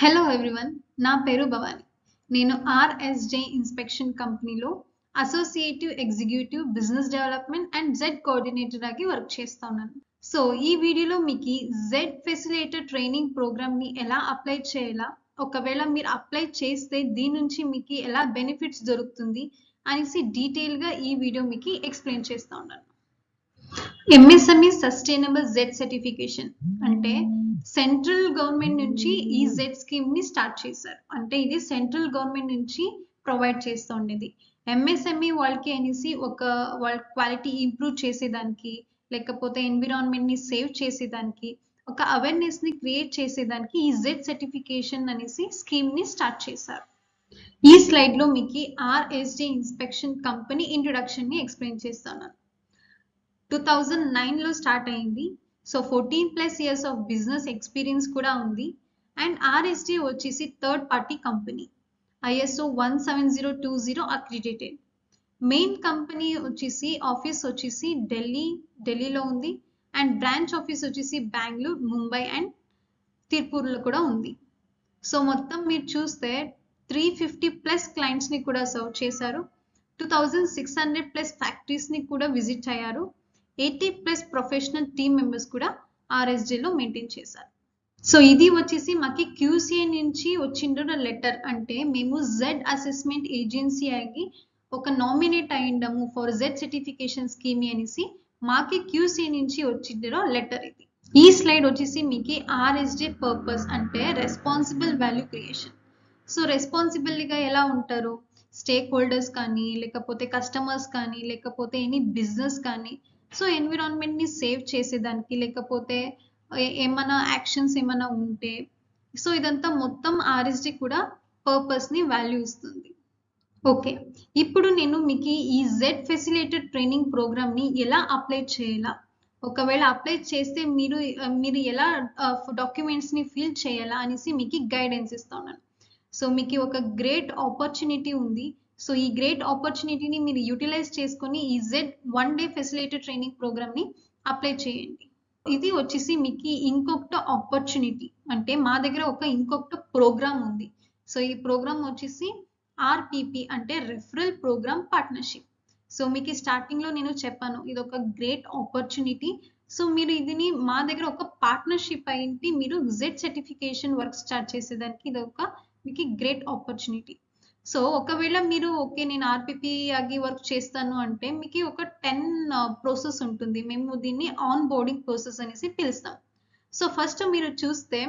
Hello everyone, నా పేరు భవాని. నేను ఆర్ఎస్జే ఇన్స్పెక్షన్ కంపెనీలో associative executive business development and Z coordinator ఆగి వర్క్ చేస్తున్నాను. సో ఈ వీడియోలో మీకు జెడ్ ఫెసిలిటేటర్ ట్రైనింగ్ ప్రోగ్రామ్ని ఎలా అప్లై చేయాలా, ఒకవేళ మీరు అప్లై చేస్తే దీని నుంచి మీకు ఎలా బెనిఫిట్స్ దొరుకుతుంది అనేసి డీటెయిల్గా ఈ వీడియో మీకు ఎక్స్ప్లెయిన్ చేస్తూ ఉన్నాను. ఎంఎస్ఎంఈ సస్టైనబుల్ జెడ్ సర్టిఫికేషన్ అంటే సెంట్రల్ గవర్నమెంట్ నుంచి ఈ జెడ్ స్కీమ్ ని స్టార్ట్ చేశారు. అంటే ఇది సెంట్రల్ గవర్నమెంట్ నుంచి ప్రొవైడ్ చేస్తూ ఉండేది. ఎంఎస్ఎంఈ వాళ్ళకి అనేసి వాళ్ళ క్వాలిటీ ఇంప్రూవ్ చేసేదానికి, లేకపోతే ఎన్విరాన్మెంట్ ని సేవ్ చేసేదానికి, ఒక అవేర్నెస్ ని క్రియేట్ చేసేదానికి ఈ జెడ్ సర్టిఫికేషన్ అనేసి స్కీమ్ ని స్టార్ట్ చేశారు. ఈ స్లైడ్ లో మీకు ఆర్ఎస్జే ఇన్స్పెక్షన్ కంపెనీ ఇంట్రొడక్షన్ ని ఎక్స్ప్లెయిన్ చేస్తున్నాను. 2009 లో స్టార్ట్ అయింది. So 14+ years of business experience కూడా ఉంది. అండ్ ఆర్ఎస్జే వచ్చేసి third party company, ISO 17020 accredited. Main company వచ్చేసి ఆఫీస్ వచ్చేసి ఢిల్లీలో ఉంది. అండ్ బ్రాంచ్ ఆఫీస్ వచ్చేసి బెంగళూరు, ముంబై అండ్ తిరుపూర్లో కూడా ఉంది. సో మొత్తం మీరు చూస్తే 350+ క్లయింట్స్ ని కూడా సర్వ్ చేశారు. 2600+ ఫ్యాక్టరీస్ ని కూడా విజిట్ అయ్యారు. 80+ ప్రొఫెషనల్ టీమ్ మెంబర్స్ కూడా ఆర్ఎస్జేలో మెయింటైన్ చేశారు. సో ఇది వచ్చేసి మాకి QCA నుంచి వచ్చిండ్ర లెటర్. అంటే మేము జెడ్ అసెస్మెంట్ ఏజెన్సీ అయ్యి ఒక నామినేట్ అయ్యిండము ఫర్ జెడ్ సర్టిఫికేషన్ స్కీమ్ అనేసి మాకి QCA నుంచి వచ్చిండ్ర లెటర్ ఇది. ఈ స్లైడ్ వచ్చేసి మీకు ఆర్ఎస్జే పర్పస్ అంటే రెస్పాన్సిబుల్ వాల్యూ క్రియేషన్. సో రెస్పాన్సిబుల్గా ఎలా ఉంటారు, స్టేక్ హోల్డర్స్ కానీ, లేకపోతే కస్టమర్స్ కానీ, లేకపోతే ఎనీ బిజినెస్ కానీ, సో ఎన్విరాన్మెంట్ ని సేవ్ చేసేదానికి, లేకపోతే ఏమైనా యాక్షన్స్ ఏమైనా ఉంటే, సో ఇదంతా మొత్తం ఆర్ఎస్జే కూడా పర్పస్ ని వాల్యూ ఇస్తుంది. ఓకే, ఇప్పుడు నేను మీకు ఈ జెడ్ ఫెసిలిటేటర్ ట్రైనింగ్ ప్రోగ్రామ్ ని ఎలా అప్లై చేయాలా, ఒకవేళ అప్లై చేస్తే మీరు ఎలా డాక్యుమెంట్స్ ని ఫిల్ చేయాలా అనేసి మీకు గైడెన్స్ ఇస్తున్నాను. సో మీకు ఒక గ్రేట్ ఆపర్చునిటీ ఉంది. సో ఈ గ్రేట్ ఆపర్చునిటీని మీరు యూటిలైజ్ చేసుకొని ఈ Z 1 day facilitator training program ని అప్లై చేయండి. ఇది వచ్చేసి మీకు ఇంకొక ఆపర్చునిటీ, అంటే మా దగ్గర ఇంకొక ప్రోగ్రామ్ ఉంది. సో ఈ ప్రోగ్రామ్ వచ్చేసి RPP అంటే రెఫరల్ ప్రోగ్రామ్ పార్ట్నర్షిప్. సో మీకు స్టార్టింగ్ లో నేను చెప్పాను ఇది ఒక గ్రేట్ ఆపర్చునిటీ. సో మీరు ఇదిని మా దగ్గర ఒక పార్ట్నర్షిప్ అయింటి మీరు జెడ్ సర్టిఫికేషన్ వర్క్ స్టార్ట్ చేసేదానికి ఇది మీకు గ్రేట్ ఆపర్చునిటీ. సో ఒకవేళ మీరు నేను RPP ఆగి వర్క్ చేస్తాను అంటే మీకు ఒక 10 ప్రాసెస్ ఉంటుంది. మేము దీన్ని ఆన్ బోర్డింగ్ ప్రాసెస్ అనేసి పిలుస్తాం. సో ఫస్ట్ మీరు చూస్తే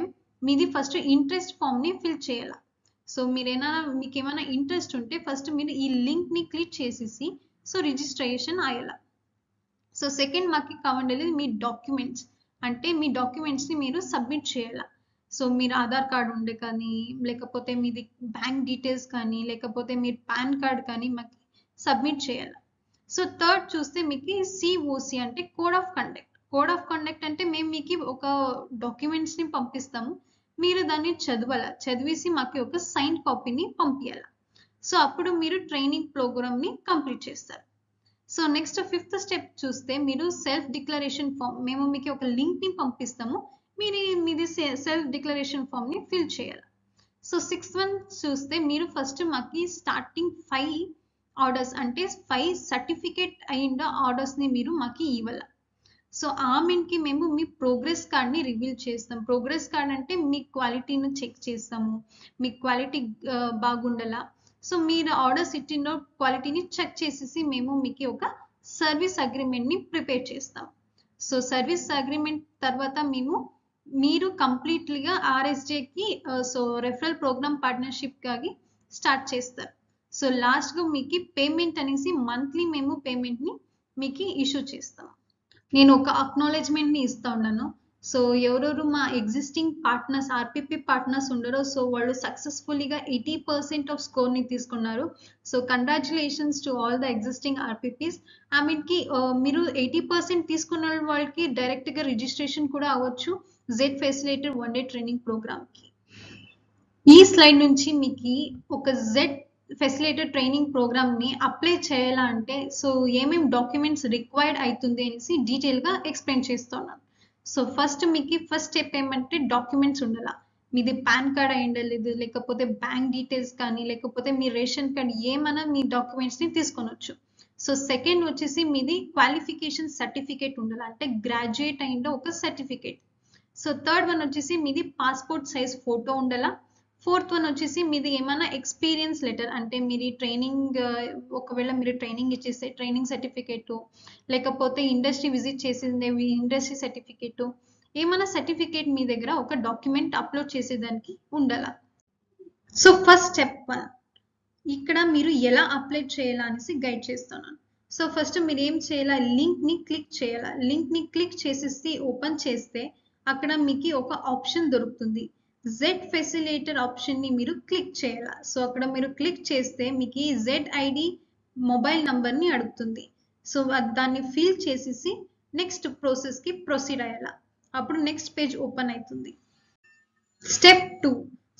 మీది ఫస్ట్ ఇంట్రెస్ట్ ఫామ్ ని ఫిల్ చేయాలి. సో మీకు ఏమైనా ఇంట్రెస్ట్ ఉంటే ఫస్ట్ మీరు ఈ లింక్ ని క్లిక్ చేసేసి సో రిజిస్ట్రేషన్ అయ్యాల. సో సెకండ్ మాకు కావాలంటే మీ డాక్యుమెంట్స్, అంటే మీ డాక్యుమెంట్స్ ని మీరు సబ్మిట్ చేయాల. సో మీరు ఆధార్ కార్డు ఉండే కానీ, లేకపోతే మీది బ్యాంక్ డీటెయిల్స్ కానీ, లేకపోతే మీరు పాన్ కార్డ్ కానీ మాకు సబ్మిట్ చేయాలి. సో థర్డ్ చూస్తే మీకు COC అంటే code of conduct. Code of conduct అంటే మేము మీకు ఒక డాక్యుమెంట్స్ ని పంపిస్తాము, మీరు దాన్ని చదివేసి మాకు ఒక సైన్ కాపీని పంపించాలి. సో అప్పుడు మీరు ట్రైనింగ్ ప్రోగ్రామ్ ని కంప్లీట్ చేస్తారు. సో నెక్స్ట్ 5th స్టెప్ చూస్తే మీరు సెల్ఫ్ డిక్లరేషన్ ఫామ్, మేము మీకు ఒక లింక్ ని పంపిస్తాము, మీది సెల్ఫ్ డిక్లరేషన్ ఫామ్ ని ఫిల్ చేయాలి. సో 6th one చూస్తే మీరు ఫస్ట్ మాకు స్టార్టింగ్ 5 ఆర్డర్స్ అంటే 5 సర్టిఫికేట్ అయిన ఆర్డర్స్ ని మీరు మాకు ఇవ్వాలి. సో ఆమెకి మేము మీ ప్రోగ్రెస్ కార్డ్ ని రివీల్ చేస్తాం. ప్రోగ్రెస్ కార్డ్ అంటే మీ క్వాలిటీని చెక్ చేస్తాము, మీ క్వాలిటీ బాగుండాలా. సో మీరు ఆర్డర్స్ ఇచ్చిన క్వాలిటీని చెక్ చేసేసి మేము మీకు ఒక సర్వీస్ అగ్రిమెంట్ ని ప్రిపేర్ చేస్తాం. సో సర్వీస్ అగ్రిమెంట్ తర్వాత మీరు కంప్లీట్లీగా ఆర్ఎస్జేకి సో రెఫరల్ ప్రోగ్రామ్ పార్ట్నర్షిప్ కాగి స్టార్ట్ చేస్తారు. సో లాస్ట్గా మీకు పేమెంట్ అనేసి మంత్లీ మేము పేమెంట్ ని మీకు ఇష్యూ చేస్తాం. నేను ఒక అక్నాలెడ్జ్మెంట్ ని ఇస్తా ఉన్నాను. సో ఎవరెవరు మా ఎగ్జిస్టింగ్ పార్ట్నర్స్ RPP పార్ట్నర్స్ ఉండరో సో వాళ్ళు సక్సెస్ఫుల్లీగా 80% ఆఫ్ స్కోర్ ని తీసుకున్నారు. So congratulations to all the existing RPPs. ఆమెకి మీరు 80% తీసుకున్న వాళ్ళకి డైరెక్ట్ గా రిజిస్ట్రేషన్ కూడా అవ్వచ్చు Z facilitator 1 day training program కి. ఈ స్లైడ్ నుంచి మీకు ఒక జెడ్ ఫెసిలిటేటర్ ట్రైనింగ్ ప్రోగ్రామ్ ని అప్లై చేయాలా అంటే సో ఏమేమి డాక్యుమెంట్స్ రిక్వైర్డ్ అవుతుంది అనేసి డీటెయిల్ గా ఎక్స్ప్లెయిన్ చేస్తున్నాను. సో ఫస్ట్ మీకు ఫస్ట్ స్టెప్ ఏమంటే డాక్యుమెంట్స్ ఉండాల. మీది పాన్ కార్డ్ అయి ఉండలేదు, లేకపోతే బ్యాంక్ డీటెయిల్స్ కానీ, లేకపోతే మీ రేషన్ కార్డ్ ఏమైనా మీ డాక్యుమెంట్స్ని తీసుకొనొచ్చు. సో సెకండ్ వచ్చేసి మీది క్వాలిఫికేషన్ సర్టిఫికేట్ ఉండాలి, అంటే గ్రాడ్యుయేట్ అయిందో ఒక సర్టిఫికేట్. సో థర్డ్ వన్ వచ్చేసి మీది పాస్పోర్ట్ సైజ్ ఫోటో ఉండాలా. ఫోర్త్ వన్ వచ్చేసి మీది ఏమైనా ఎక్స్పీరియన్స్ లెటర్, అంటే మీరు ట్రైనింగ్, ఒకవేళ మీరు ట్రైనింగ్ ఇచ్చేస్తే ట్రైనింగ్ సర్టిఫికేట్, లేకపోతే ఇండస్ట్రీ విజిట్ చేసిందే ఇండస్ట్రీ సర్టిఫికేట్, ఏమైనా సర్టిఫికేట్ మీ దగ్గర ఒక డాక్యుమెంట్ అప్లోడ్ చేసేదానికి ఉండాలా. సో ఫస్ట్ స్టెప్ 1, ఇక్కడ మీరు ఎలా అప్లై చేయాలా అనేసి గైడ్ చేస్తున్నాను. సో ఫస్ట్ మీరు ఏం చేయాలా, లింక్ని క్లిక్ చేయాలా. లింక్ని క్లిక్ చేసేసి ఓపెన్ చేస్తే అక్కడ మీకు ఒక ఆప్షన్ దొరుకుతుంది, జెడ్ ఫెసిలేటర్ ఆప్షన్ని మీరు క్లిక్ చేయాలా. సో అక్కడ మీరు క్లిక్ చేస్తే మీకు జెడ్ ఐడి మొబైల్ నంబర్ని అడుగుతుంది. సో దాన్ని ఫిల్ చేసేసి నెక్స్ట్ ప్రాసెస్కి ప్రొసీడ్ అయ్యాలా. అప్పుడు నెక్స్ట్ పేజ్ ఓపెన్ అవుతుంది. స్టెప్ 2.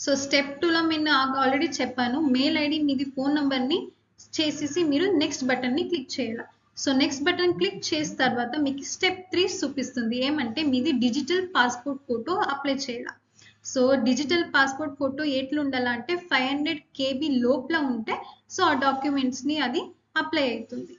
సో స్టెప్ 2లో నేను ఆల్రెడీ చెప్పాను, మెయిల్ ఐడి మీది ఫోన్ నంబర్ని చేసేసి మీరు నెక్స్ట్ బటన్ని క్లిక్ చేయాలి. సో నెక్స్ట్ బటన్ క్లిక్ చేసిన తర్వాత మీకు స్టెప్ 3 చూపిస్తుంది, ఏమంటే మీది డిజిటల్ పాస్పోర్ట్ ఫోటో అప్లై చేయాలి. సో డిజిటల్ పాస్పోర్ట్ ఫోటో ఎట్లా ఉండాలంటే 500 KB లోపల ఉంటే సో ఆ డాక్యుమెంట్స్ని అది అప్లై అవుతుంది.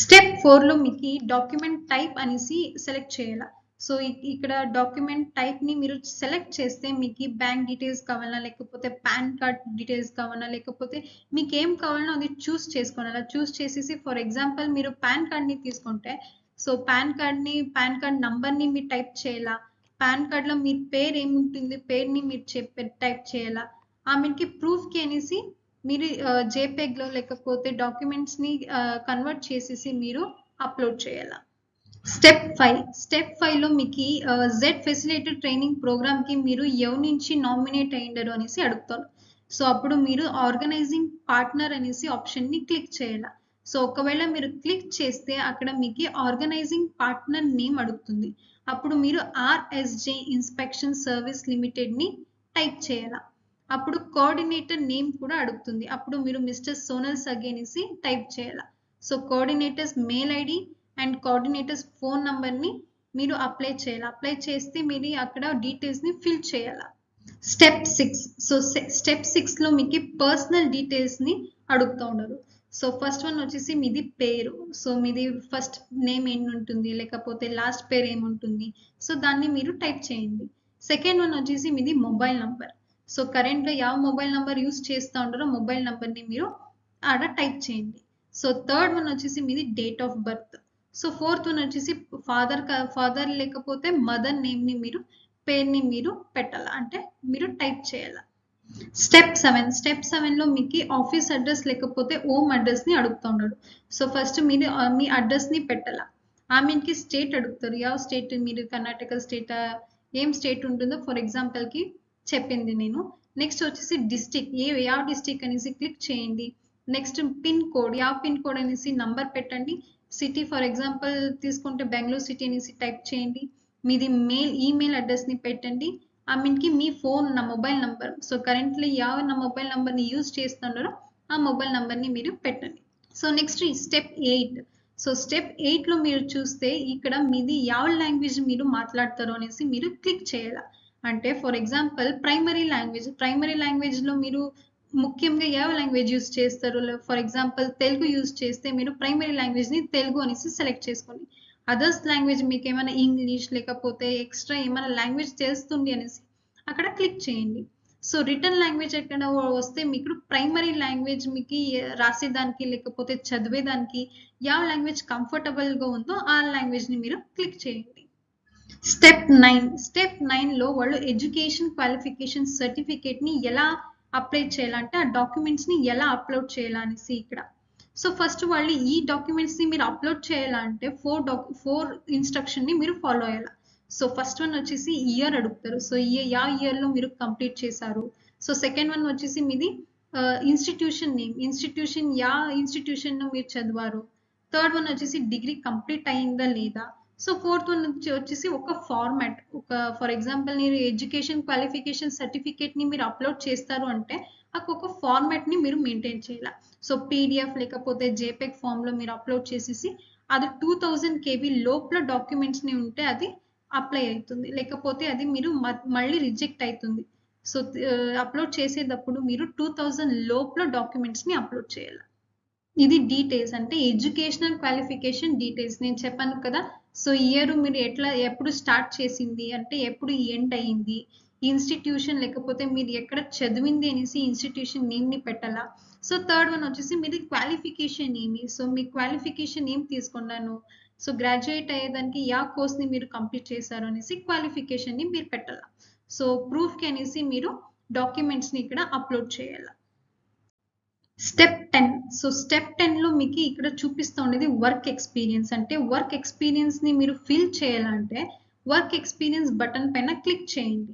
స్టెప్ 4లో మీకు డాక్యుమెంట్ టైప్ అనేసి సెలెక్ట్ చేయాలి. సో ఇక్కడ డాక్యుమెంట్ టైప్ని మీరు సెలెక్ట్ చేస్తే మీకు బ్యాంక్ డీటెయిల్స్ కావాలా, లేకపోతే పాన్ కార్డ్ డీటెయిల్స్ కావాలా, లేకపోతే మీకు ఏం కావాలనో అది చూస్ చేసుకోవాలి. చూస్ చేసేసి ఫర్ ఎగ్జాంపుల్ మీరు పాన్ కార్డ్ని తీసుకుంటే సో పాన్ కార్డ్ నంబర్ని మీరు టైప్ చేయాలా. పాన్ కార్డ్లో మీ పేరు ఏముంటుంది, పేరుని మీరు టైప్ చేయాలా. ఆమెకి ప్రూఫ్కి అనేసి మీరు జేపీఈగ్లో లేకపోతే డాక్యుమెంట్స్ని కన్వర్ట్ చేసేసి మీరు అప్లోడ్ చేయాలా. స్టెప్ 5లో మీకు జెడ్ ఫెసిలేటర్ ట్రైనింగ్ ప్రోగ్రామ్కి మీరు ఎవరి నుంచి నామినేట్ అయ్యిండారు అనేసి అడుగుతారు. సో అప్పుడు మీరు ఆర్గనైజింగ్ పార్ట్నర్ అనేసి ఆప్షన్ని క్లిక్ చేయాలి. సో ఒకవేళ మీరు క్లిక్ చేస్తే అక్కడ మీకు ఆర్గనైజింగ్ పార్ట్నర్ నేమ్ అడుగుతుంది. అప్పుడు మీరు ఆర్ఎస్జే ఇన్స్పెక్షన్ సర్వీస్ లిమిటెడ్ని టైప్ చేయాలి. అప్పుడు కోఆర్డినేటర్ నేమ్ కూడా అడుగుతుంది. అప్పుడు మీరు మిస్టర్ సోనల్ సగి అనేసి టైప్ చేయాలి. So coordinators mail ID and coordinators phone నంబర్ని మీరు అప్లై చేయాలి. అప్లై చేస్తే మీరు అక్కడ డీటెయిల్స్ని ఫిల్ చేయాలి. స్టెప్ 6. సో స్టెప్ 6లో మీకు పర్సనల్ డీటెయిల్స్ని అడుగుతూ ఉండరు. సో ఫస్ట్ వన్ వచ్చేసి మీది పేరు. సో మీది ఫస్ట్ నేమ్ ఏముంటుంది, లేకపోతే లాస్ట్ పేరు ఏముంటుంది, సో దాన్ని మీరు టైప్ చేయండి. సెకండ్ వన్ వచ్చేసి మీది మొబైల్ నంబర్. సో కరెంట్గా ಯಾವ మొబైల్ నంబర్ యూస్ చేస్తూ ఉంటారో మొబైల్ నంబర్ని మీరు ఆడ టైప్ చేయండి. సో థర్డ్ వన్ వచ్చేసి మీది date of birth. So fourth one వచ్చేసి ఫాదర్ లేకపోతే మదర్ నేమ్ని మీరు పేరుని మీరు పెట్టాలి, అంటే మీరు టైప్ చేయాలి. స్టెప్ 7లో మీకు ఆఫీస్ అడ్రస్ లేకపోతే హోమ్ అడ్రస్ని అడుగుతూ ఉన్నాడు. సో ఫస్ట్ మీరు మీ అడ్రస్ని పెట్టాలా. ఆమెకి స్టేట్ అడుగుతారు, ಯಾವ స్టేట్ మీరు కర్ణాటక స్టేట్ ఏం స్టేట్ ఉంటుందో ఫర్ ఎగ్జాంపుల్కి చెప్పింది నేను. నెక్స్ట్ వచ్చేసి డిస్టిక్, ಯಾವ డిస్టిక్ అనేసి క్లిక్ చేయండి. నెక్స్ట్ పిన్ కోడ్, ಯಾವ పిన్ కోడ్ అనేసి నంబర్ పెట్టండి. సిటీ ఫర్ ఎగ్జాంపుల్ తీసుకుంటే బెంగళూరు సిటీ అనేసి టైప్ చేయండి. మీది ఈమెయిల్ అడ్రస్ని పెట్టండి. ఆమెకి మీ ఫోన్ నా మొబైల్ నంబర్, సో కరెంట్లీ నా మొబైల్ నంబర్ని యూజ్ చేస్తున్నారో ఆ మొబైల్ నంబర్ని మీరు పెట్టండి. So next step 8. So step 8లో మీరు చూస్తే ఇక్కడ మీది ಯಾವ లాంగ్వేజ్ మీరు మాట్లాడతారో అనేసి మీరు క్లిక్ చేయాలి. అంటే ఫర్ ఎగ్జాంపుల్ ప్రైమరీ లాంగ్వేజ్లో మీరు ముఖ్యంగా ಯಾವ లాంగ్వేజ్ యూజ్ చేస్తారు. ఫర్ ఎగ్జాంపుల్ తెలుగు యూజ్ చేస్తే మీరు ప్రైమరీ లాంగ్వేజ్ని తెలుగు అనేసి సెలెక్ట్ చేసుకోండి. అదర్స్ లాంగ్వేజ్ మీకు ఏమైనా ఇంగ్లీష్ లేకపోతే ఎక్స్ట్రా ఏమైనా లాంగ్వేజ్ తెలుస్తుంది అనేసి అక్కడ క్లిక్ చేయండి. సో రిటర్న్ లాంగ్వేజ్ ఎక్కడ వస్తే మీకు ప్రైమరీ లాంగ్వేజ్ మీకు రాసేదానికి లేకపోతే చదివేదానికి ಯಾವ లాంగ్వేజ్ కంఫర్టబుల్గా ఉందో ఆ లాంగ్వేజ్ని మీరు క్లిక్ చేయండి. స్టెప్ 9లో వాళ్ళు ఎడ్యుకేషన్ క్వాలిఫికేషన్ సర్టిఫికేట్ని ఎలా అప్లై చేయాలంటే ఆ డాక్యుమెంట్స్ని ఎలా అప్లోడ్ చేయాలనేసి ఇక్కడ. సో ఫస్ట్ వాళ్ళు ఈ డాక్యుమెంట్స్ని మీరు అప్లోడ్ చేయాలంటే 4 ఇన్స్ట్రక్షన్ని మీరు ఫాలో అయ్యాలి. సో ఫస్ట్ వన్ వచ్చేసి ఇయర్ అడుగుతారు. సో యా ఇయర్లో మీరు కంప్లీట్ చేశారు. సో సెకండ్ వన్ వచ్చేసి మీది ఇన్స్టిట్యూషన్ నేమ్, యా ఇన్స్టిట్యూషన్లో మీరు చదివారు. థర్డ్ వన్ వచ్చేసి డిగ్రీ కంప్లీట్ అయిందా లేదా. సో ఫోర్త్ వన్ వచ్చేసి ఒక ఫార్మాట్, ఫర్ ఎగ్జాంపుల్ మీరు ఎడ్యుకేషన్ క్వాలిఫికేషన్ సర్టిఫికేట్ని మీరు అప్లోడ్ చేస్తారు అంటే ఒక ఫార్మాట్ని మీరు మెయింటైన్ చేయాలి. సో పీడిఎఫ్ లేకపోతే జేపీఈజీ ఫామ్లో మీరు అప్లోడ్ చేసేసి అది 2000 KB లోపల డాక్యుమెంట్స్ని ఉంటే అది అప్లై అవుతుంది, లేకపోతే అది మీరు మళ్ళీ రిజెక్ట్ అవుతుంది. సో అప్లోడ్ చేసేటప్పుడు మీరు 2000 లోపల డాక్యుమెంట్స్ని అప్లోడ్ చేయాలి. ఇది డీటెయిల్స్ అంటే ఎడ్యుకేషనల్ క్వాలిఫికేషన్ డీటెయిల్స్. నేను చెప్పాను కదా, సో ఇయర్ మీరు ఎప్పుడు స్టార్ట్ చేసింది అంటే ఎప్పుడు ఎండ్ అయ్యింది, ఇన్స్టిట్యూషన్ లేకపోతే మీరు ఎక్కడ చదివింది అనేసి ఇన్స్టిట్యూషన్ నేమ్ని పెట్టాలా. సో థర్డ్ వన్ వచ్చేసి మీది క్వాలిఫికేషన్ ఏమి, సో మీ క్వాలిఫికేషన్ ఏం తీసుకున్నాను, సో గ్రాడ్యుయేట్ అయ్యేదానికి యా కోర్స్ని మీరు కంప్లీట్ చేశారు అనేసి క్వాలిఫికేషన్ని మీరు పెట్టాలా. సో ప్రూఫ్కి అనేసి మీరు డాక్యుమెంట్స్ని ఇక్కడ అప్లోడ్ చేయాలి. స్టెప్ 10. సో స్టెప్ 10లో మీకు ఇక్కడ చూపిస్తూ ఉండేది వర్క్ ఎక్స్పీరియన్స్. అంటే వర్క్ ఎక్స్పీరియన్స్ని మీరు ఫిల్ చేయాలంటే వర్క్ ఎక్స్పీరియన్స్ బటన్ పైన క్లిక్ చేయండి.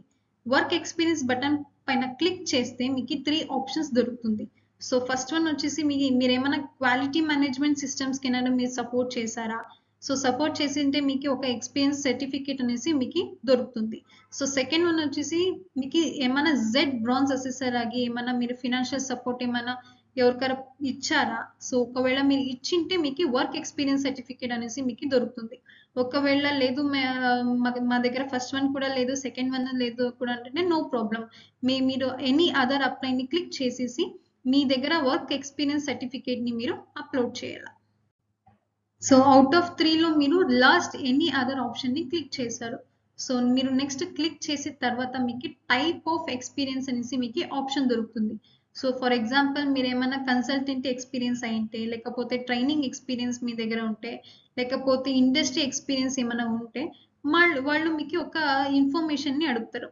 వర్క్ ఎక్స్పీరియన్స్ బటన్ పైన క్లిక్ చేస్తే మీకు 3 ఆప్షన్స్ దొరుకుతుంది. సో ఫస్ట్ వన్ వచ్చేసి మీరు ఏమైనా క్వాలిటీ మేనేజ్మెంట్ సిస్టమ్స్కి ఏమైనా మీరు సపోర్ట్ చేశారా, సో సపోర్ట్ చేసి ఉంటే మీకు ఒక ఎక్స్పీరియన్స్ సర్టిఫికేట్ అనేసి మీకు దొరుకుతుంది. సో సెకండ్ వన్ వచ్చేసి మీకు ఏమైనా జెడ్ బ్రాంజ్ అసెసర్ ఆగి ఏమైనా మీరు ఫినాన్షియల్ సపోర్ట్ ఏమైనా ఎవరికైనా ఇచ్చారా, సో ఒకవేళ మీరు ఇచ్చింటే మీకు వర్క్ ఎక్స్పీరియన్స్ సర్టిఫికేట్ అనేసి మీకు దొరుకుతుంది. ఒకవేళ లేదు మా దగ్గర ఫస్ట్ వన్ కూడా లేదు సెకండ్ వన్ లేదు కూడా అంటే నో ప్రాబ్లం, మీరు ఎనీ అదర్ అప్లైని క్లిక్ చేసేసి మీ దగ్గర వర్క్ ఎక్స్పీరియన్స్ సర్టిఫికేట్ని మీరు అప్లోడ్ చేయాలి. సో అవుట్ ఆఫ్ 3లో మీరు లాస్ట్ ఎనీ అదర్ ఆప్షన్ని క్లిక్ చేశారు. సో మీరు నెక్స్ట్ క్లిక్ చేసిన తర్వాత మీకు టైప్ ఆఫ్ ఎక్స్పీరియన్స్ అనేసి మీకు ఆప్షన్ దొరుకుతుంది. సో ఫర్ ఎగ్జాంపుల్ మీరు ఏమైనా కన్సల్టెంట్ ఎక్స్పీరియన్స్ అయింటే, లేకపోతే ట్రైనింగ్ ఎక్స్పీరియన్స్ మీ దగ్గర ఉంటే, లేకపోతే ఇండస్ట్రీ ఎక్స్పీరియన్స్ ఏమైనా ఉంటే వాళ్ళు మీకు ఒక ఇన్ఫర్మేషన్ని అడుగుతారు.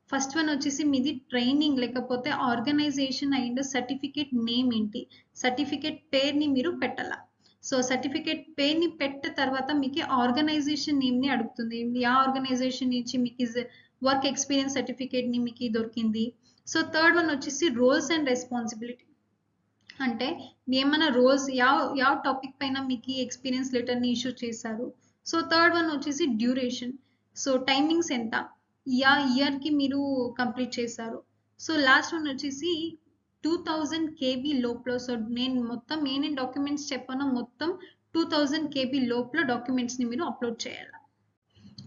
ఫస్ట్ వన్ వచ్చేసి మీది ట్రైనింగ్ లేకపోతే ఆర్గనైజేషన్ అయిన సర్టిఫికేట్ నేమ్ ఏంటి, సర్టిఫికేట్ పేరుని మీరు పెట్టాల. సో సర్టిఫికేట్ పేరుని పెట్టిన తర్వాత మీకు ఆర్గనైజేషన్ నేమ్ని అడుగుతుంది. ఆ ఆర్గనైజేషన్ నుంచి మీకు వర్క్ ఎక్స్పీరియన్స్ సర్టిఫికేట్ని మీకు దొరికింది. సో థర్డ్ వన్ వచ్చేసి రోల్స్ అండ్ రెస్పాన్సిబిలిటీ. అంటే ఏమైనా రోల్స్ ಯಾವ టాపిక్ పైన మీకు ఎక్స్పీరియన్స్ లెటర్ని ఇష్యూ చేశారు. సో థర్డ్ వన్ వచ్చేసి డ్యూరేషన్, సో టైమింగ్స్ ఎంత, ఇయర్కి మీరు కంప్లీట్ చేశారు. సో లాస్ట్ వన్ వచ్చేసి 2000 KB లోపల. సో నేను మొత్తం ఏమేమి డాక్యుమెంట్స్ చెప్పానో మొత్తం 2000 KB లోపల డాక్యుమెంట్స్ని మీరు అప్లోడ్ చేయాలి.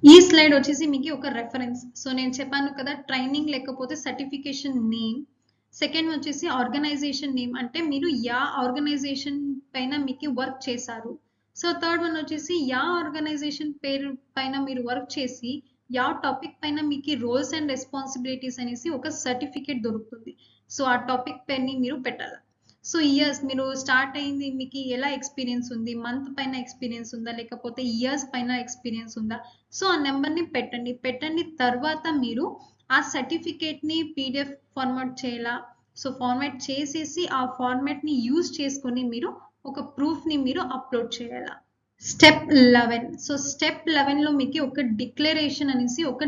ఈ స్లైడ్ వచ్చేసి మీకు ఒక రెఫరెన్స్. సో నేను చెప్పాను కదా ట్రైనింగ్ లేకపోతే సర్టిఫికేషన్ నేమ్, సెకండ్ వచ్చేసి ఆర్గనైజేషన్ నేమ్ అంటే మీరు యా ఆర్గనైజేషన్ పైన మీకు వర్క్ చేశారు. సో థర్డ్ వన్ వచ్చేసి యా ఆర్గనైజేషన్ పేరు పైన మీరు వర్క్ చేసి యా టాపిక్ పైన మీకు రోల్స్ అండ్ రెస్పాన్సిబిలిటీస్ అనేసి ఒక సర్టిఫికేట్ దొరుకుతుంది. సో ఆ టాపిక్ పేరుని మీరు పెట్టాలి. సో ఇయర్స్ మీరు స్టార్ట్ అయింది మీకు ఎలా ఎక్స్పీరియన్స్ ఉంది, మంత్ పైన ఎక్స్పీరియన్స్ ఉందా లేకపోతే ఇయర్స్ పైన ఎక్స్పీరియన్స్ ఉందా, సో ఆ నెంబర్ని పెట్టండి. తర్వాత మీరు ఆ సర్టిఫికేట్ని పీడిఎఫ్ ఫార్మాట్ చేయాలా. సో ఫార్మాట్ చేసేసి ఆ ఫార్మాట్ని యూజ్ చేసుకొని మీరు ఒక ప్రూఫ్ని మీరు అప్లోడ్ చేయాలా. స్టెప్ 11. సో స్టెప్ 11లో మీకు ఒక డిక్లరేషన్ అనేసి ఒక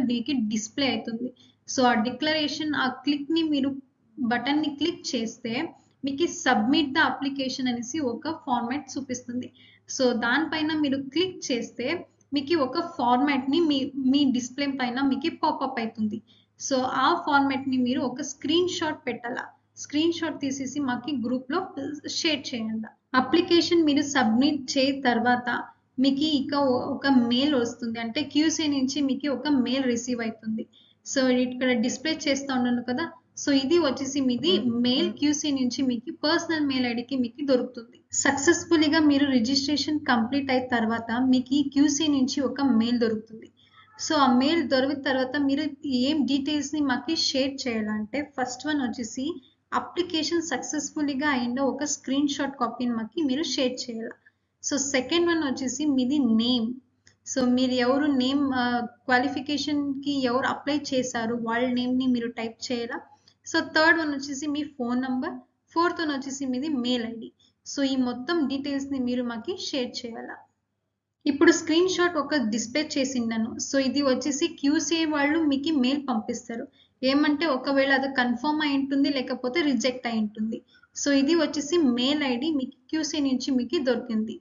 డిస్ప్లే అవుతుంది. సో ఆ డిక్లరేషన్ ఆ క్లిక్ని మీరు బటన్ని క్లిక్ చేస్తే మీకు సబ్మిట్ ద అప్లికేషన్ అనేసి ఒక ఫార్మాట్ చూపిస్తుంది. సో దానిపైన మీరు క్లిక్ చేస్తే మీకు ఒక ఫార్మాట్ని మీ డిస్ప్లే పైన మీకు పాపప్ అవుతుంది. సో ఆ ఫార్మాట్ని మీరు ఒక స్క్రీన్ షాట్ పెట్టాలా. స్క్రీన్ షాట్ తీసేసి మాకు గ్రూప్లో షేర్ చేయండి. అప్లికేషన్ మీరు సబ్మిట్ చేసిన తర్వాత మీకు ఇక ఒక మెయిల్ వస్తుంది. అంటే క్యూసీ నుంచి మీకు ఒక మెయిల్ రిసీవ్ అవుతుంది. సో ఇక్కడ డిస్ప్లే చేస్తూ ఉన్నాను కదా, సో ఇది వచ్చేసి మీది మెయిల్ క్యూసీ నుంచి మీకు పర్సనల్ మెయిల్ ఐడికి మీకు దొరుకుతుంది. సక్సెస్ఫుల్గా మీరు రిజిస్ట్రేషన్ కంప్లీట్ అయిన తర్వాత మీకు క్యూసీ నుంచి ఒక మెయిల్ దొరుకుతుంది. సో ఆ మెయిల్ దొరికిన తర్వాత మీరు ఏం డీటెయిల్స్ని మాకు షేర్ చేయాలంటే ఫస్ట్ వన్ వచ్చేసి అప్లికేషన్ సక్సెస్ఫుల్గా అయిన ఒక స్క్రీన్ షాట్ కాపీని మాకు మీరు షేర్ చేయాలి. సో సెకండ్ వన్ వచ్చేసి మీది నేమ్. సో మీరు ఎవరు నేమ్ క్వాలిఫికేషన్కి ఎవరు అప్లై చేశారు వాళ్ళ నేమ్ని మీరు టైప్ చేయాలా. సో థర్డ్ వన్ వచ్చేసి మీ ఫోన్ నంబర్, ఫోర్త్ వన్ వచ్చేసి మీది మెయిల్ ఐడి. సో ఈ మొత్తం డీటెయిల్స్ని మీరు మాకు షేర్ చేయాలా. ఇప్పుడు స్క్రీన్ షాట్ ఒక డిస్ప్లే చేసిండాను. సో ఇది వచ్చేసి క్యూసీ వాళ్ళు మీకు మెయిల్ పంపిస్తారు. ఏమంటే ఒకవేళ అది కన్ఫర్మ్ అయి ఉంటుంది లేకపోతే రిజెక్ట్ అయి ఉంటుంది. సో ఇది వచ్చేసి మెయిల్ ఐడి మీకు క్యూసీ నుంచి మీకు దొరికింది.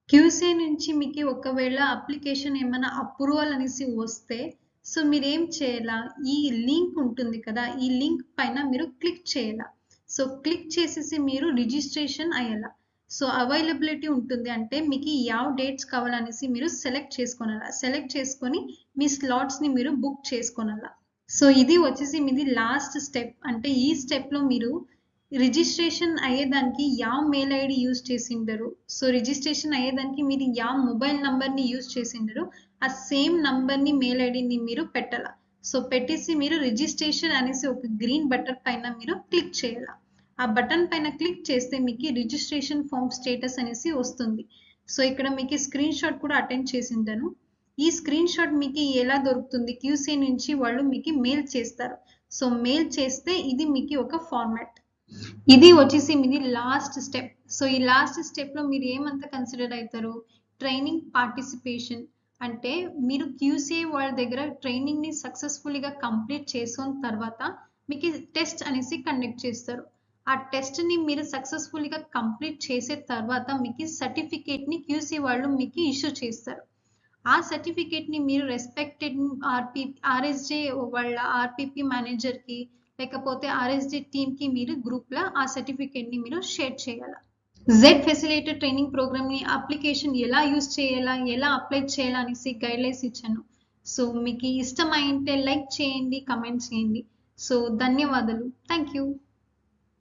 క్యూసీ నుంచి మీకు ఒకవేళ అప్లికేషన్ ఏమైనా అప్రూవల్ అనేసి వస్తే సో మీరు ఏం చేయాలా, ఈ లింక్ ఉంటుంది కదా, ఈ లింక్ పైన మీరు క్లిక్ చేయాలా. సో క్లిక్ చేసేసి మీరు రిజిస్ట్రేషన్ అయ్యాలా. సో అవైలబిలిటీ ఉంటుంది అంటే మీకు ಯಾವ డేట్స్ కావాలనేసి మీరు సెలెక్ట్ చేసుకోనాలా. సెలెక్ట్ చేసుకొని మీ స్లాట్స్ని మీరు బుక్ చేసుకోనాలా. సో ఇది వచ్చేసి మీది లాస్ట్ స్టెప్. అంటే ఈ స్టెప్లో మీరు రిజిస్ట్రేషన్ అయ్యేదానికి యా మెయిల్ ఐడి యూజ్ చేసిండరు, సో రిజిస్ట్రేషన్ అయ్యేదానికి మీరు యా మొబైల్ నంబర్ని యూజ్ చేసిండరు, ఆ సేమ్ నంబర్ని మెయిల్ ఐడిని మీరు పెట్టాల. సో పెట్టేసి మీరు రిజిస్ట్రేషన్ అనేసి ఒక గ్రీన్ బటన్ పైన మీరు క్లిక్ చేయాల. ఆ బటన్ పైన క్లిక్ చేస్తే మీకు రిజిస్ట్రేషన్ ఫామ్ స్టేటస్ అనేసి వస్తుంది. సో ఇక్కడ మీకు స్క్రీన్ షాట్ కూడా అటెండ్ చేసింటాను. ఈ స్క్రీన్ షాట్ మీకు ఎలా దొరుకుతుంది, క్యూసీ నుంచి వాళ్ళు మీకు మెయిల్ చేస్తారు. సో మెయిల్ చేస్తే ఇది మీకు ఒక ఫార్మాట్. ఇది వచ్చేసి మీది లాస్ట్ స్టెప్. సో ఈ లాస్ట్ స్టెప్లో మీరు ఏమంతా కన్సిడర్ అవుతారు, ట్రైనింగ్ పార్టిసిపేషన్. అంటే మీరు క్యూసీ వాళ్ళ దగ్గర ట్రైనింగ్ని సక్సెస్ఫుల్గా కంప్లీట్ చేసిన తర్వాత మీకు టెస్ట్ అనేసి కండక్ట్ చేస్తారు. ఆ టెస్ట్ని మీరు సక్సెస్ఫుల్గా కంప్లీట్ చేసే తర్వాత మీకు సర్టిఫికేట్ని క్యూసీ వాళ్ళు మీకు ఇష్యూ చేస్తారు. ఆ సర్టిఫికేట్ని మీరు రెస్పెక్టెడ్ ఆర్ఎస్జే వాళ్ళ ఆర్పిపి మేనేజర్కి లేకపోతే ఆర్ఎస్జే టీమ్కి మీరు గ్రూప్లో ఆ సర్టిఫికేట్ని మీరు షేర్ చేయాలి. జెడ్ ఫెసిలిటేటర్ ట్రైనింగ్ ప్రోగ్రామ్ని అప్లికేషన్ ఎలా యూజ్ చేయాలా, ఎలా అప్లై చేయాలా అనేసి గైడ్లైన్స్ ఇచ్చాను. సో మీకు ఇష్టమైంటే లైక్ చేయండి, కమెంట్ చేయండి. సో ధన్యవాదాలు. Thank you.